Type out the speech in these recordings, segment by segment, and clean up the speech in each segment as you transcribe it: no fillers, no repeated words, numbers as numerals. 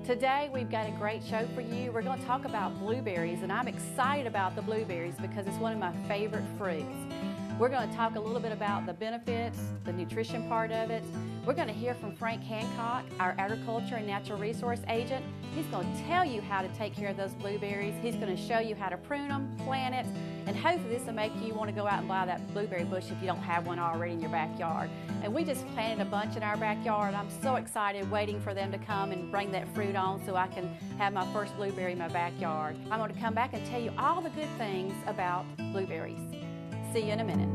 Today we've got a great show for you. We're going to talk about blueberries, and I'm excited about the blueberries because it's one of my favorite fruits. We're going to talk a little bit about the benefits, the nutrition part of it. We're going to hear from Frank Hancock, our agriculture and natural resource agent. He's going to tell you how to take care of those blueberries. He's going to show you how to prune them, plant it, and hopefully this will make you want to go out and buy that blueberry bush if you don't have one already in your backyard. And we just planted a bunch in our backyard. I'm so excited waiting for them to come and bring that fruit on so I can have my first blueberry in my backyard. I'm going to come back and tell you all the good things about blueberries. See you in a minute.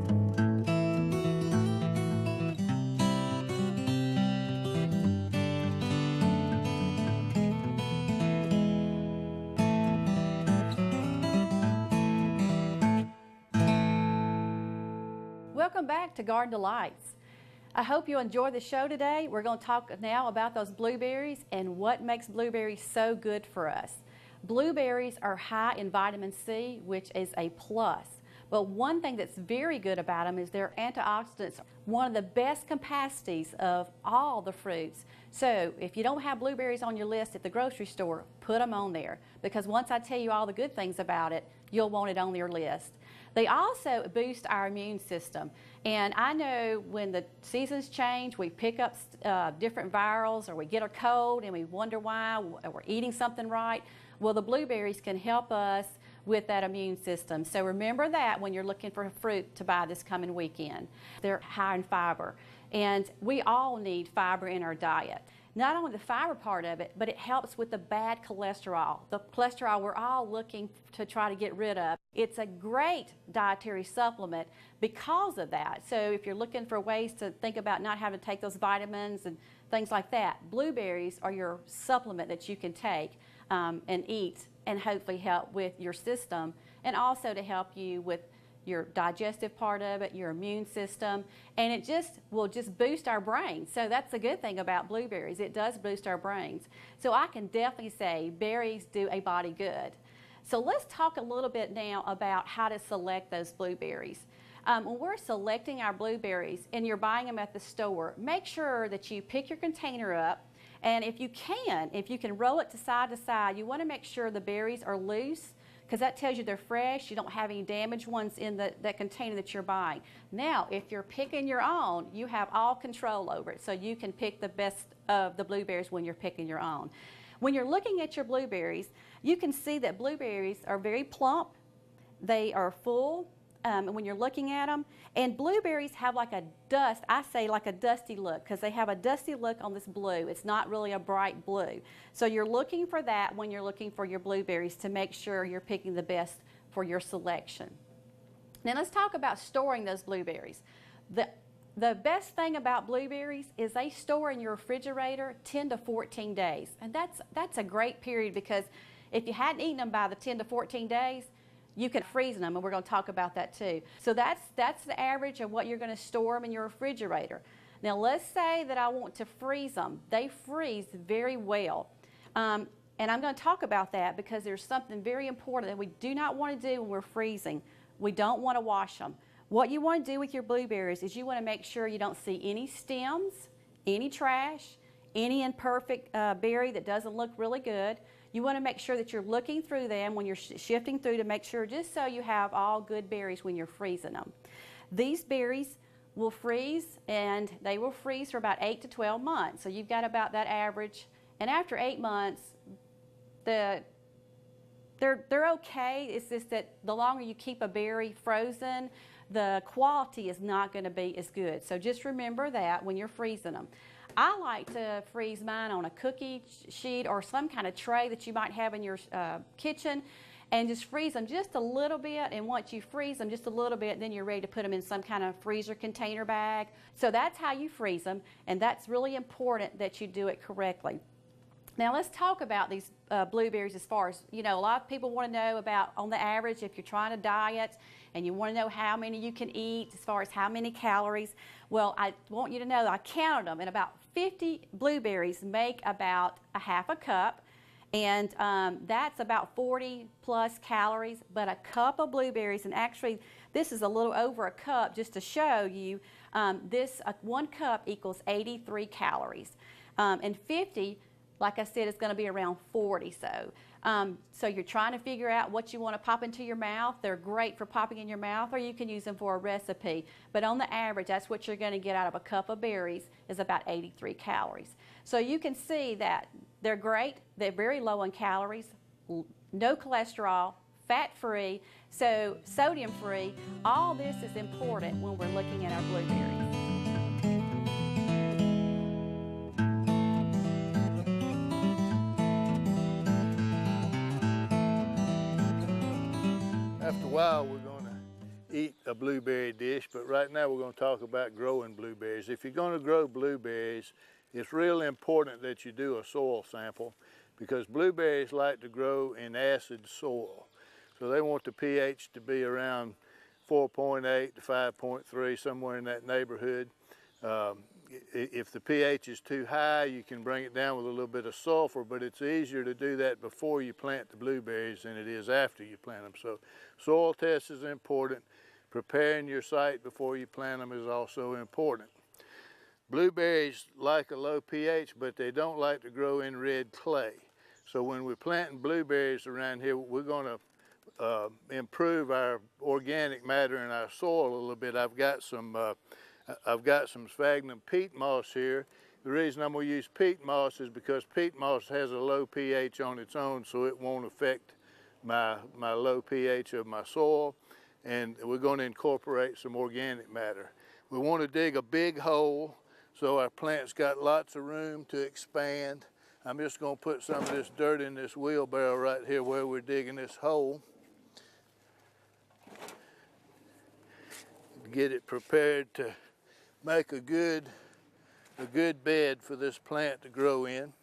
Welcome back to Garden Delights. I hope you enjoy the show today. We're going to talk now about those blueberries and what makes blueberries so good for us. Blueberries are high in vitamin C, which is a plus. But one thing that's very good about them is their antioxidants, one of the best capacities of all the fruits. So if you don't have blueberries on your list at the grocery store, put them on there, because once I tell you all the good things about it, you'll want it on your list. They also boost our immune system. And I know when the seasons change, we pick up different virals, or we get a cold and we wonder why, or we're eating something right. Well, the blueberries can help us with that immune system. So remember that when you're looking for fruit to buy this coming weekend. They're high in fiber, and we all need fiber in our diet. Not only the fiber part of it, but it helps with the bad cholesterol, the cholesterol we're all looking to try to get rid of. It's a great dietary supplement because of that. So if you're looking for ways to think about not having to take those vitamins and things like that, blueberries are your supplement that you can take and eat, and hopefully help with your system, and also to help you with your digestive part of it, your immune system, and it will just boost our brains. So that's a good thing about blueberries. It does boost our brains. So I can definitely say berries do a body good. So let's talk a little bit now about how to select those blueberries. When we're selecting our blueberries and you're buying them at the store, make sure that you pick your container up. And if you can roll it to side, you want to make sure the berries are loose, because that tells you they're fresh. You don't have any damaged ones in that container that you're buying. Now, if you're picking your own, you have all control over it, so you can pick the best of the blueberries when you're picking your own. When you're looking at your blueberries, you can see that blueberries are very plump. They are full. When you're looking at them, and blueberries have like a dusty look, because they have a dusty look on this blue. It's not really a bright blue. So you're looking for that when you're looking for your blueberries to make sure you're picking the best for your selection. Now let's talk about storing those blueberries. The best thing about blueberries is they store in your refrigerator 10 to 14 days. And that's a great period, because if you hadn't eaten them by the 10 to 14 days, you can freeze them, and we're going to talk about that too. So that's the average of what you're going to store them in your refrigerator. Now let's say that I want to freeze them. They freeze very well. And I'm going to talk about that because there's something very important that we do not want to do when we're freezing. We don't want to wash them. What you want to do with your blueberries is you want to make sure you don't see any stems, any trash, any imperfect berry that doesn't look really good. You want to make sure that you're looking through them when you're shifting through to make sure, just so you have all good berries when you're freezing them. These berries will freeze, and they will freeze for about 8 to 12 months. So you've got about that average. And after 8 months, they're okay. It's just that the longer you keep a berry frozen, the quality is not going to be as good. So just remember that when you're freezing them. I like to freeze mine on a cookie sheet or some kind of tray that you might have in your kitchen, and just freeze them just a little bit. And once you freeze them just a little bit, then you're ready to put them in some kind of freezer container bag. So that's how you freeze them, and that's really important that you do it correctly. Now let's talk about these blueberries as far as, a lot of people want to know about, on the average, if you're trying to diet and you want to know how many you can eat as far as how many calories. Well, I want you to know that I counted them, and about 50 blueberries make about a half a cup, and that's about 40 plus calories. But a cup of blueberries, and actually this is a little over a cup just to show you, 1 cup equals 83 calories. And 50 like I said, it's going to be around 40. So you're trying to figure out what you want to pop into your mouth. They're great for popping in your mouth, or you can use them for a recipe. But on the average, that's what you're going to get out of a cup of berries is about 83 calories. So you can see that they're great. They're very low in calories, no cholesterol, fat-free, so sodium-free. All this is important when we're looking at our blueberries. After a while, we're going to eat a blueberry dish, but right now we're going to talk about growing blueberries. If you're going to grow blueberries, it's really important that you do a soil sample because blueberries like to grow in acid soil. So they want the pH to be around 4.8 to 5.3, somewhere in that neighborhood. If the pH is too high, you can bring it down with a little bit of sulfur, but it's easier to do that before you plant the blueberries than it is after you plant them. So soil test is important. Preparing your site before you plant them is also important. Blueberries like a low pH, but they don't like to grow in red clay. So when we're planting blueberries around here, we're going to improve our organic matter in our soil a little bit. I've got some sphagnum peat moss here. The reason I'm going to use peat moss is because peat moss has a low pH on its own, so it won't affect my low pH of my soil. And we're going to incorporate some organic matter. We want to dig a big hole so our plant's got lots of room to expand. I'm just going to put some of this dirt in this wheelbarrow right here where we're digging this hole. Get it prepared to make a good bed for this plant to grow in.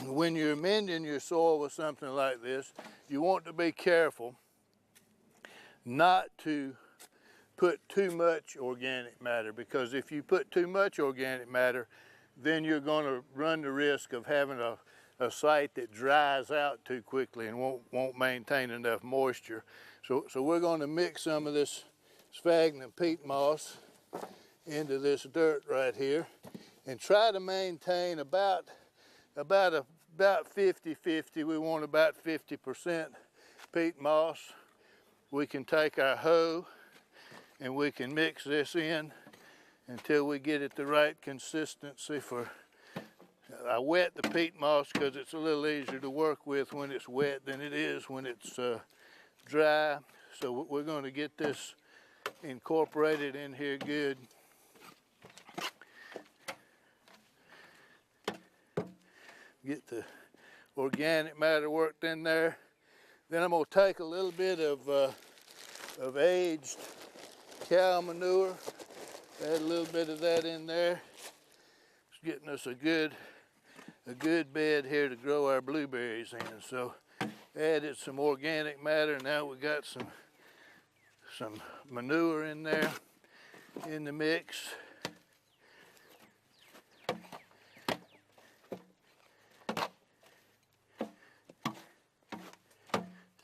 When you're amending your soil with something like this, you want to be careful not to put too much organic matter, because if you put too much organic matter, then you're going to run the risk of having a site that dries out too quickly and won't maintain enough moisture. So we're going to mix some of this sphagnum peat moss into this dirt right here and try to maintain about 50-50. We want about 50% peat moss. We can take our hoe and we can mix this in until we get it the right consistency for. I wet the peat moss because it's a little easier to work with when it's wet than it is when it's dry. So we're going to get this incorporated in here good. Get the organic matter worked in there. Then I'm going to take a little bit of aged cow manure, add a little bit of that in there. It's getting us a good bed here to grow our blueberries in. So added some organic matter. Now we got some manure in there in the mix.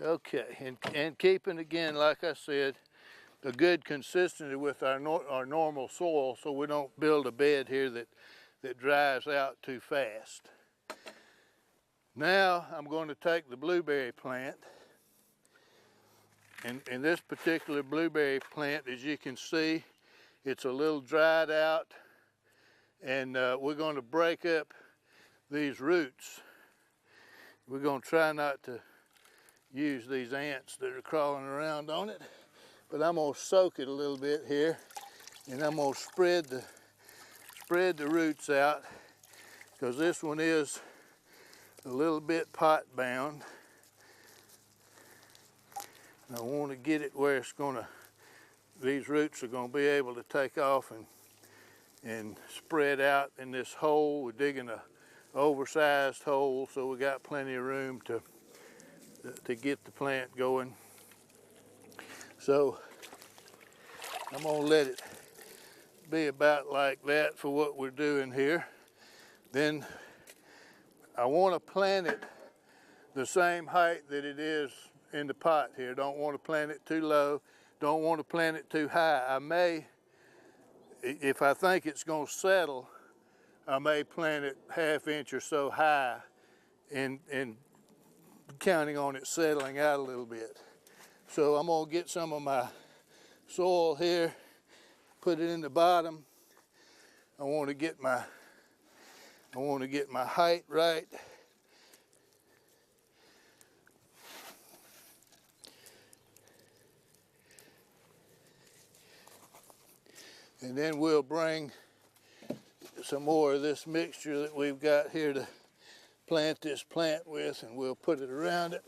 Okay, and keeping, again, like I said, a good consistency with our normal soil, so we don't build a bed here that dries out too fast. Now I'm going to take the blueberry plant, and in this particular blueberry plant, as you can see, it's a little dried out, and we're going to break up these roots. We're going to try not to use these ants that are crawling around on it, but I'm going to soak it a little bit here, and I'm going to spread the roots out, because this one is a little bit pot bound. I want to get it where it's going to, these roots are going to be able to take off and spread out in this hole. We're digging a oversized hole, so we got plenty of room to get the plant going. So I'm going to let it be about like that for what we're doing here. Then I want to plant it the same height that it is in the pot here. Don't want to plant it too low. Don't want to plant it too high. I may if I think it's going to settle, I may plant it ½ inch or so high and counting on it settling out a little bit. So I'm going to get some of my soil here, put it in the bottom. I want to get my height right. And then we'll bring some more of this mixture that we've got here to plant this plant with, and we'll put it around it.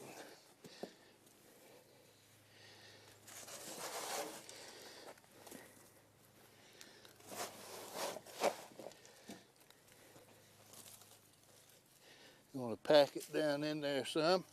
I'm going to pack it down in there some.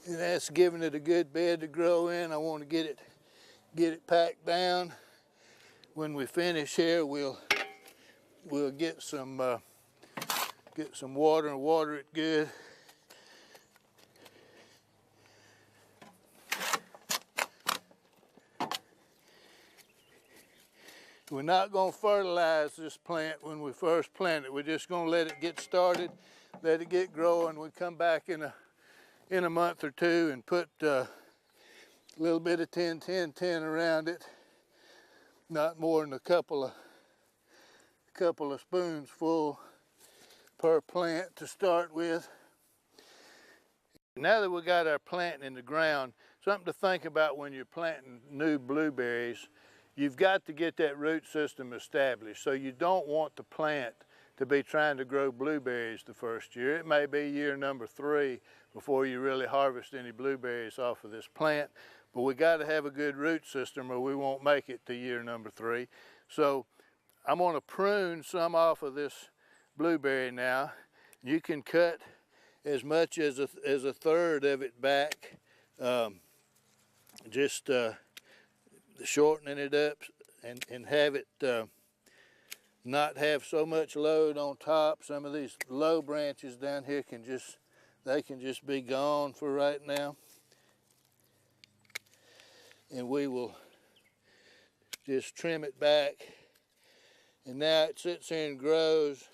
And that's giving it a good bed to grow in. I want to get it packed down. When we finish here, we'll get some water and water it good. We're not going to fertilize this plant when we first plant it. We're just going to let it get started, let it get growing. We come back in a month or two and put a little bit of 10-10-10 around it, not more than a couple of spoons full per plant to start with. Now that we got our plant in the ground, something to think about when you're planting new blueberries, you've got to get that root system established. So you don't want the plant to be trying to grow blueberries the first year. It may be year number 3 before you really harvest any blueberries off of this plant. But we got to have a good root system or we won't make it to year number 3. So I'm going to prune some off of this blueberry now. You can cut as much as a third of it back, just shortening it up and have it not have so much load on top. Some of these low branches down here can just be gone for right now. And we will just trim it back. And now it sits here and grows.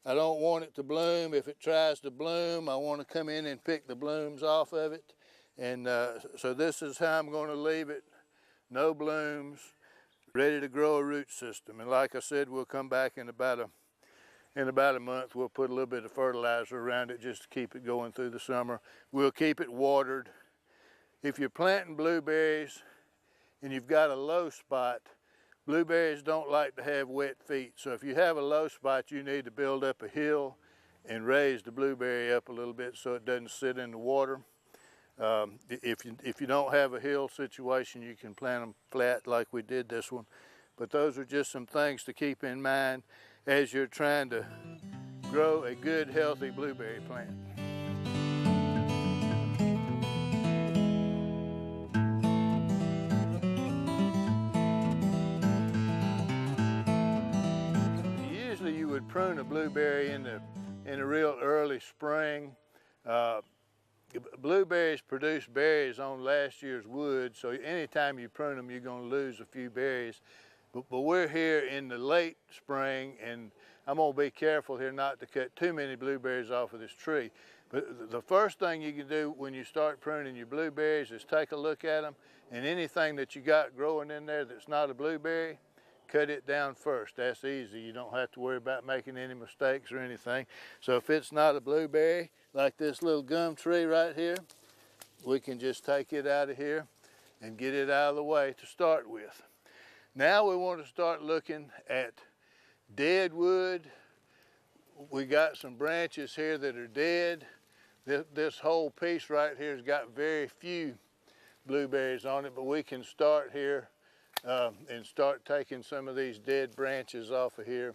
I don't want it to bloom. If it tries to bloom, I want to come in and pick the blooms off of it. And so this is how I'm going to leave it. No blooms, ready to grow a root system. And like I said, we'll come back in about a month. We'll put a little bit of fertilizer around it just to keep it going through the summer. We'll keep it watered. If you're planting blueberries and you've got a low spot, blueberries don't like to have wet feet. So if you have a low spot, you need to build up a hill and raise the blueberry up a little bit so it doesn't sit in the water. If you don't have a hill situation, you can plant them flat like we did this one. But those are just some things to keep in mind as you're trying to grow a good, healthy blueberry plant. Usually you would prune a blueberry in a real early spring. Blueberries produce berries on last year's wood, so anytime you prune them, you're going to lose a few berries. But we're here in the late spring, and I'm going to be careful here not to cut too many blueberries off of this tree. But the first thing you can do when you start pruning your blueberries is take a look at them, and anything that you got growing in there that's not a blueberry, cut it down first. That's easy. You don't have to worry about making any mistakes or anything. So if it's not a blueberry, like this little gum tree right here, we can just take it out of here and get it out of the way to start with. Now we want to start looking at dead wood. We got some branches here that are dead. This whole piece right here has got very few blueberries on it, but we can start here and start taking some of these dead branches off of here.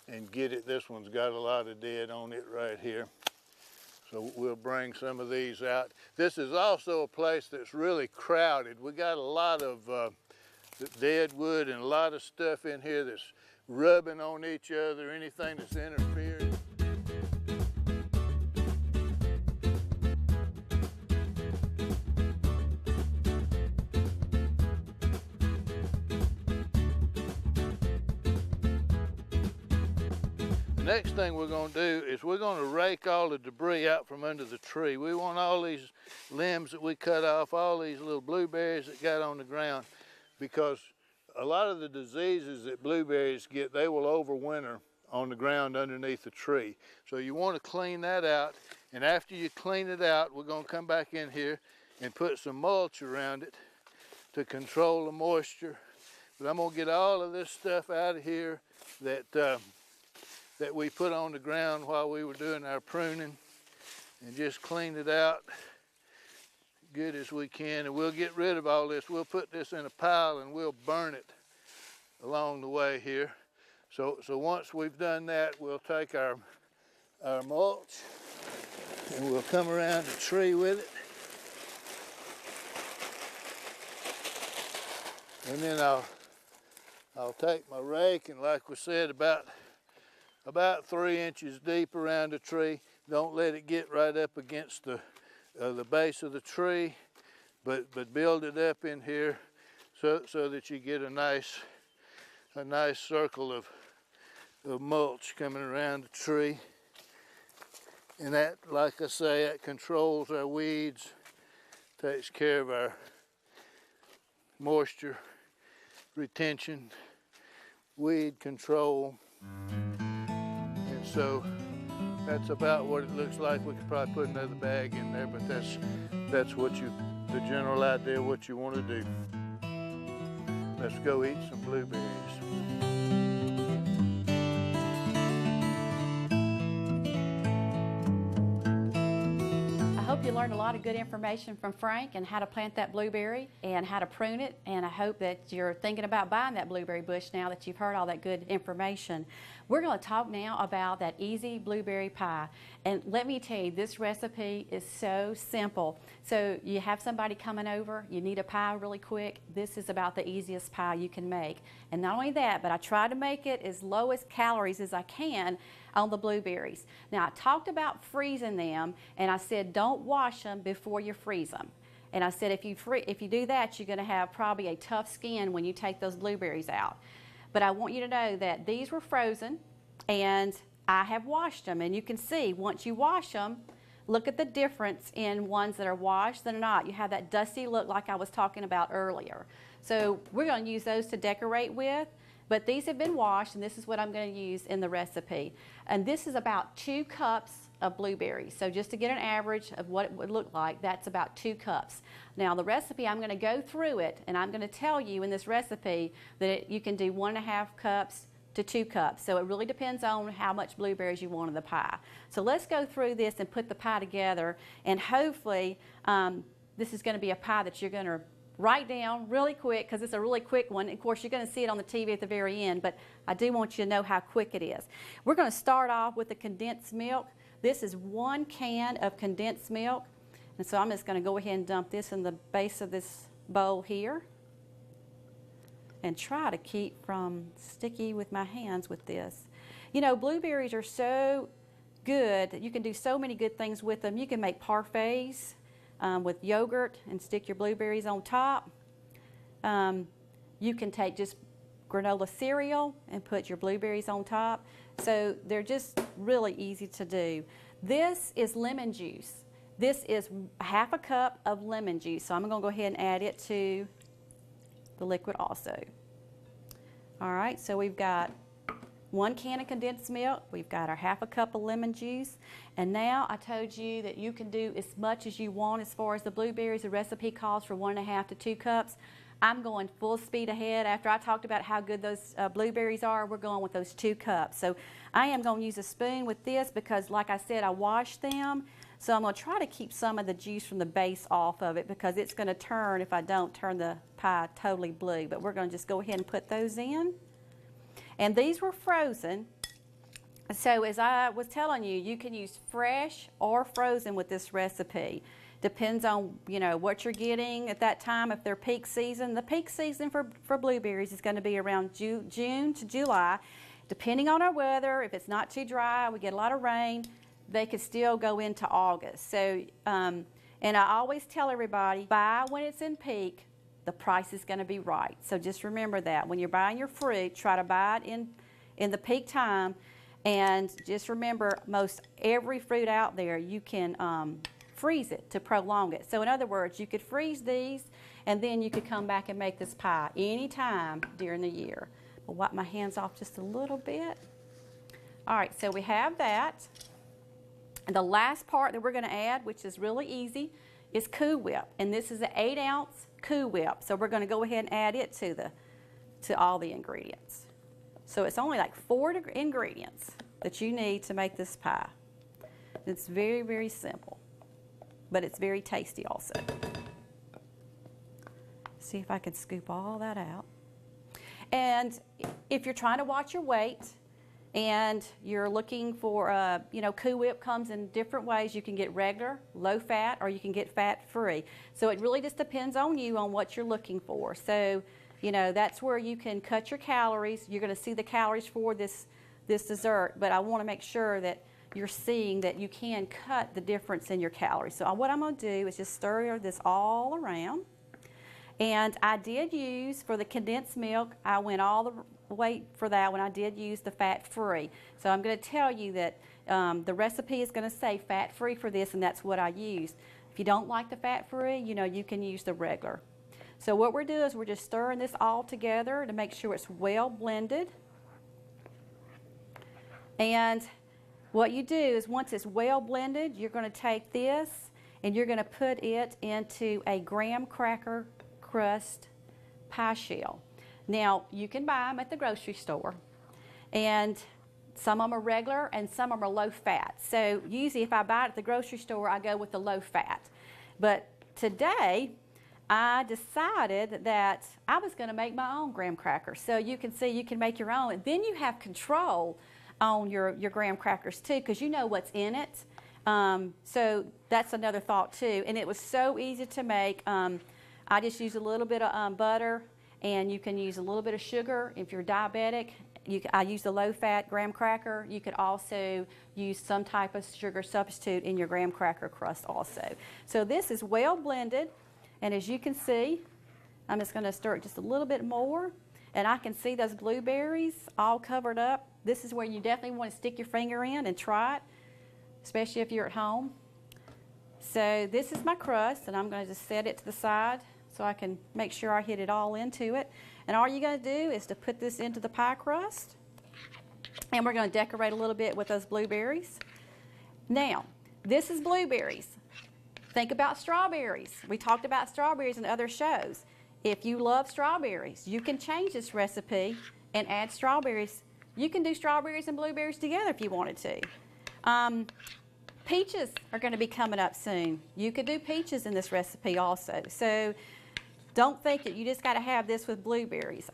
and get it. This one's got a lot of dead on it right here. So we'll bring some of these out. This is also a place that's really crowded. We got a lot of dead wood and a lot of stuff in here that's rubbing on each other, anything that's interfering. Next thing we're going to do is we're going to rake all the debris out from under the tree. We want all these limbs that we cut off, all these little blueberries that got on the ground, because a lot of the diseases that blueberries get, they will overwinter on the ground underneath the tree. So you want to clean that out, and after you clean it out, we're going to come back in here and put some mulch around it to control the moisture. But I'm going to get all of this stuff out of here that we put on the ground while we were doing our pruning, and just clean it out good as we can. And we'll get rid of all this. We'll put this in a pile and we'll burn it along the way here. So once we've done that, we'll take our mulch and we'll come around the tree with it. And then I'll take my rake, and like we said, about 3 inches deep around the tree. Don't let it get right up against the base of the tree, but build it up in here so that you get a nice circle of mulch coming around the tree. And that, like I say, that controls our weeds, takes care of our moisture retention, weed control. So that's about what it looks like. We could probably put another bag in there, but that's what the general idea of what you want to do. Let's go eat some blueberries. I hope you learned a lot of good information from Frank and how to plant that blueberry and how to prune it, and I hope that you're thinking about buying that blueberry bush now that you've heard all that good information. We're going to talk now about that easy blueberry pie, and let me tell you, this recipe is so simple. So you have somebody coming over, you need a pie really quick, this is about the easiest pie you can make. And not only that, but I try to make it as low as calories as I can on the blueberries. Now I talked about freezing them, and I said don't wash them before you freeze them. And I said if you do that, you're going to have probably a tough skin when you take those blueberries out. But I want you to know that these were frozen and I have washed them, and you can see once you wash them, look at the difference in ones that are washed than not. You have that dusty look like I was talking about earlier. So we're going to use those to decorate with. But these have been washed, and this is what I'm going to use in the recipe. And this is about 2 cups of blueberries. So just to get an average of what it would look like, that's about 2 cups. Now the recipe, I'm going to go through it, and I'm going to tell you in this recipe that you can do 1.5 cups to 2 cups. So it really depends on how much blueberries you want in the pie. So let's go through this and put the pie together, and hopefully this is going to be a pie that you're going to write down really quick, because it's a really quick one. Of course, you're going to see it on the TV at the very end, but I do want you to know how quick it is. We're going to start off with the condensed milk. This is 1 can of condensed milk, and so I'm just going to go ahead and dump this in the base of this bowl here and try to keep from sticky with my hands with this. You know, blueberries are so good that you can do so many good things with them. You can make parfaits with yogurt and stick your blueberries on top. You can take just granola cereal and put your blueberries on top. So they're just really easy to do. This is lemon juice. This is 1/2 cup of lemon juice. So I'm going to go ahead and add it to the liquid also. All right, so we've got 1 can of condensed milk, we've got our 1/2 cup of lemon juice, and now I told you that you can do as much as you want as far as the blueberries. The recipe calls for 1.5 to 2 cups. I'm going full speed ahead. After I talked about how good those blueberries are, we're going with those 2 cups. So I am going to use a spoon with this because, like I said, I washed them. So I'm going to try to keep some of the juice from the base off of it, because it's going to turn, if I don't, turn the pie totally blue. But we're going to just go ahead and put those in. And these were frozen. So as I was telling you, you can use fresh or frozen with this recipe. Depends on, you know, what you're getting at that time. If they're peak season, the peak season for blueberries is going to be around June to July. Depending on our weather, if it's not too dry, we get a lot of rain, they could still go into August. So, and I always tell everybody, buy when it's in peak, the price is going to be right. So just remember that. When you're buying your fruit, try to buy it in the peak time. And just remember, most every fruit out there, you can freeze it to prolong it. So in other words, you could freeze these, and then you could come back and make this pie anytime during the year. I'll wipe my hands off just a little bit. All right, so we have that. And the last part that we're going to add, which is really easy, is Cool Whip. And this is an 8-ounce Cool Whip. So we're going to go ahead and add it to all the ingredients. So it's only like 4 ingredients that you need to make this pie. It's very, very simple, but it's very tasty also. See if I can scoop all that out. And if you're trying to watch your weight and you're looking for, you know, Cool Whip comes in different ways. You can get regular, low fat, or you can get fat free. So it really just depends on you on what you're looking for. So, you know, that's where you can cut your calories. You're going to see the calories for this dessert, but I want to make sure that you're seeing that you can cut the difference in your calories. So what I'm going to do is just stir this all around. And I did use, for the condensed milk, I went all the way for that when I did use the fat-free. So I'm going to tell you that the recipe is going to say fat-free for this, and that's what I used. If you don't like the fat-free, you know, you can use the regular. So what we're doing is we're just stirring this all together to make sure it's well blended. And what you do is once it's well blended, you're going to take this and you're going to put it into a graham cracker crust pie shell. Now, you can buy them at the grocery store, and some of them are regular and some of them are low fat. So usually if I buy it at the grocery store, I go with the low fat. But today, I decided that I was going to make my own graham crackers. So you can see you can make your own, and then you have control on your graham crackers too, because you know what's in it. So that's another thought too. And it was so easy to make. I just used a little bit of butter, and you can use a little bit of sugar if you're diabetic. I used a low-fat graham cracker. You could also use some type of sugar substitute in your graham cracker crust also. So this is well blended, and as you can see, I'm just going to stir it just a little bit more, and I can see those blueberries all covered up. This is where you definitely want to stick your finger in and try it, especially if you're at home. So this is my crust, and I'm going to just set it to the side so I can make sure I hit it all into it. And all you're going to do is to put this into the pie crust, and we're going to decorate a little bit with those blueberries. Now, this is blueberries. Think about strawberries. We talked about strawberries in other shows. If you love strawberries, you can change this recipe and add strawberries. You can do strawberries and blueberries together if you wanted to. Peaches are going to be coming up soon. You could do peaches in this recipe also. So don't think that you just got to have this with blueberries.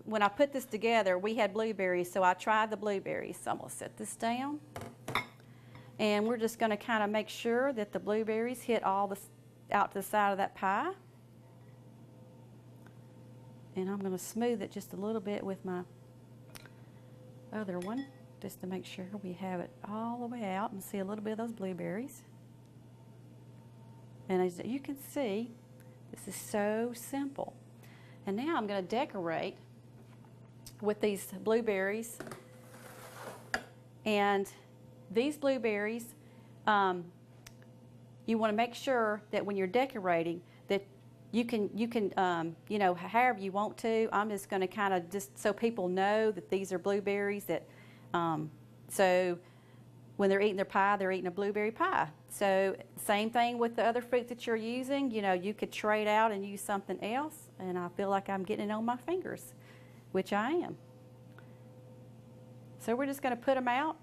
When I put this together, we had blueberries, so I tried the blueberries. So I'm going to set this down. And we're just going to kind of make sure that the blueberries hit all out to the side of that pie. And I'm going to smooth it just a little bit with my other one, just to make sure we have it all the way out and see a little bit of those blueberries. And as you can see, this is so simple. And now I'm going to decorate with these blueberries. And these blueberries, you want to make sure that when you're decorating that you can you know, however you want to. I'm just going to kind of just so people know that these are blueberries, that so when they're eating their pie, they're eating a blueberry pie. So same thing with the other fruit that you're using. You know, you could trade out and use something else, and I feel like I'm getting it on my fingers, which I am. So we're just going to put them out.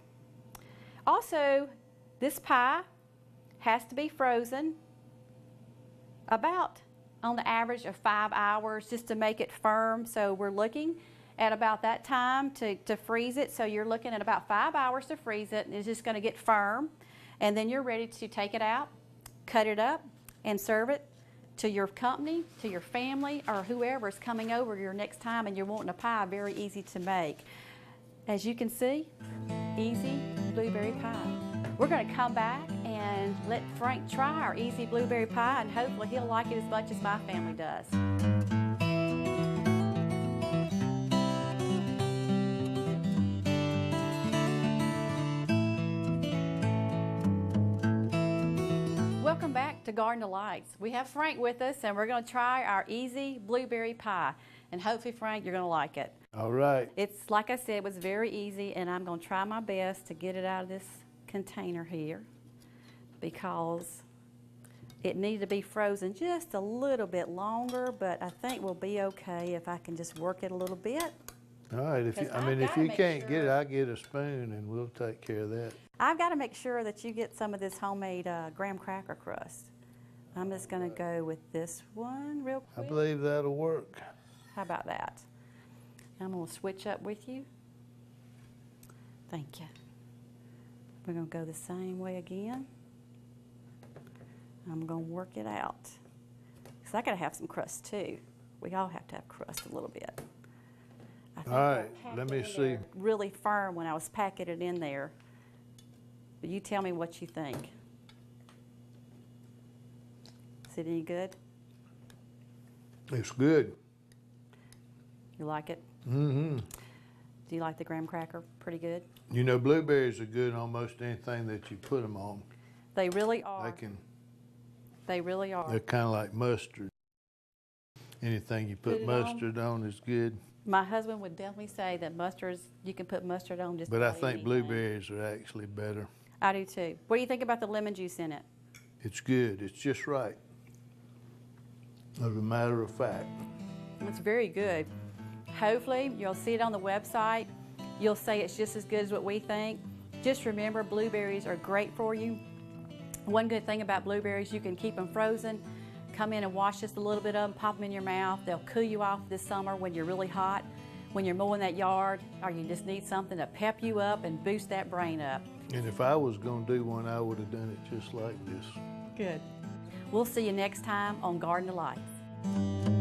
Also, this pie has to be frozen about on the average of 5 hours just to make it firm. So we're looking, at about that time to freeze it. So you're looking at about 5 hours to freeze it, and it's just going to get firm. And then you're ready to take it out, cut it up, and serve it to your company, to your family, or whoever is coming over your next time and you're wanting a pie. Very easy to make. As you can see, easy blueberry pie. We're going to come back and let Frank try our easy blueberry pie, and hopefully he'll like it as much as my family does. Welcome back to Garden Delights. We have Frank with us, and we're going to try our easy blueberry pie. And hopefully, Frank, you're going to like it. All right. It's, like I said, it was very easy, and I'm going to try my best to get it out of this container here because it needed to be frozen just a little bit longer, but I think we'll be okay if I can just work it a little bit. All right. If you can't get it, I'll get a spoon and we'll take care of that. I've got to make sure that you get some of this homemade graham cracker crust. I'm just going to go with this one real quick. I believe that'll work. How about that? I'm going to switch up with you. Thank you. We're going to go the same way again. I'm going to work it out. Because I got to have some crust too. We all have to have crust a little bit. All right, let me see. Really firm when I was packing it in there. But you tell me what you think. Is it any good? It's good. You like it? Mm-hmm. Do you like the graham cracker? Pretty good? You know, blueberries are good on almost anything that you put them on. They really are. They really are. They're kind of like mustard. Anything you put mustard on is good. My husband would definitely say that you can put mustard on just But I about think anything. blueberries are actually better. I do too. What do you think about the lemon juice in it? It's good. It's just right. As a matter of fact. It's very good. Hopefully, you'll see it on the website. You'll say it's just as good as what we think. Just remember, blueberries are great for you. One good thing about blueberries, you can keep them frozen. Come in and wash just a little bit of them, pop them in your mouth. They'll cool you off this summer when you're really hot, when you're mowing that yard, or you just need something to pep you up and boost that brain up. And if I was going to do one, I would have done it just like this. Good. We'll see you next time on Garden Delights.